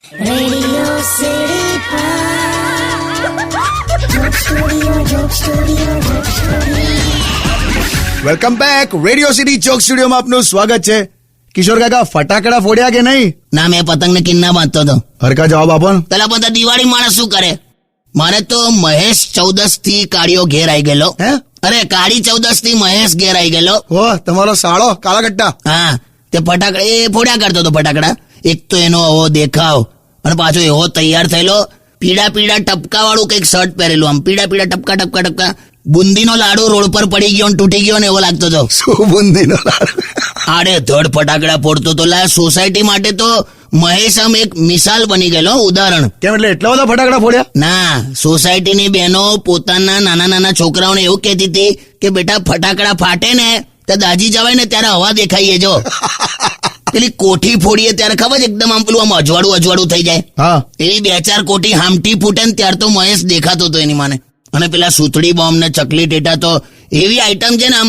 Radio City Joke Studio, Joke Studio, Joke Studio. Welcome back. Radio city joke સ્ટુડિયોમાં આપનું સ્વાગત છે. કિશોર કાકા, ફટાકડા ફોડ્યા કે નહીં? ના, મેં પતંગને કિન્ના બાંધતો હતો. હરકા જવાબ આપો ને. પેલા બધા દિવાળી માણસ શું કરે? મારે તો મહેશ 14 થી કાળીઓ ઘેર આવી ગયેલો. હે? અરે કાળી 14 થી મહેશ ઘેર આવી ગયેલો. ઓ, તમારો સાળો કાળા કટ્ટા. હા, તે ફટાકડા એ ફોડ્યા કરતો હતો ફટાકડા. એક તો એનો આવો દેખાવ, અને પાછો એવો તૈયાર થયેલો, પીળા પીળા ટપકા વાળું કઈક શર્ટ પહેરેલું, આમ પીળા પીળા ટપકા ટપકા ટપકા. બુંદીનો લાડુ રોડ પર પડી ગયો ને તૂટી ગયો ને એવો લાગતો હતો. શું બુંદીનો લાડુ? આડે ધડ ફટાકડા ફોડતો તો. સોસાયટી માટે તો મહેશ આમ એક મિસાલ બની ગયેલો, ઉદાહરણ. કેમ, એટલે એટલા બધા ફટાકડા ફોડ્યા? ના, સોસાયટીની બહેનો પોતાના નાના નાના છોકરાઓને એવું કહેતી હતી કે બેટા ફટાકડા ફાટે ને તો દાજી જવાય ને ત્યારે હવા દેખાઈએ જો. પેલી કોઠી ફોડીએ ત્યારે ખબર એકદમ આમ પેલું આમ અજવાળું થઈ જાય. હા. એવી 2-4 કોઠી હામટી ફૂટે ને ત્યાર તો મહેશ દેખાતો હતો એની માને. અને પેલા સુતળી બોમ્બ ને ચકલી ટેટા તો એવી આઈટમ છે ને, આમ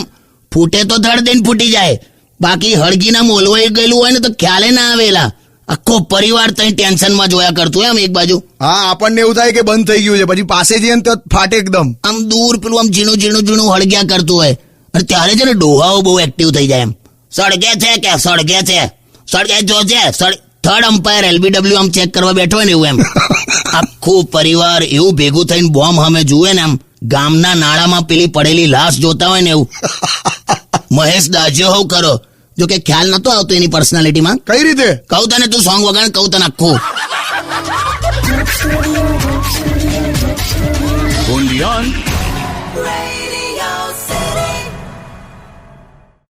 ફૂટે તો ધડ દઈને ફૂટી જાય, બાકી હળગીના મોલવાઈ ગયેલું હોય ને તો ખ્યાલે ના આવેલા. આખો પરિવાર તઈ ટેન્શનમાં જોયા કરતું હોય આમ એક બાજુ. હા, આપણને એવું થાય કે બંધ થઈ ગયું છે, પછી પાસે જઈએ ને તો ફાટે એકદમ. આમ દૂર પેલું આમ ઝીણું હળગ્યા કરતું હોય. અને ત્યારે છે ને ડોહાઓ બહુ એક્ટિવ થઈ જાય. એમ સળગે છે કે સળગે છે, સળગે જો છે. થર્ડ અમ્પાયર LBW આમ ચેક કરવા બેઠો હોય ને એવું. એમ આખું પરિવાર એવું ભેગું થઈને બોમ્બ સામે જુએ ને, આમ ગામના નાળામાં પેલી પડેલી લાશ જોતા હોય ને એવું. મહેશ દાજ્યો હોવ કરો, જો કે ખ્યાલ નતો આવતો એની પર્સનાલિટીમાં. કઈ રીતે? કહું તને, તું સોંગ વગાડ, કહું તને આખું. Joke Studio, Joke Studio, Joke Studio. Only on Radio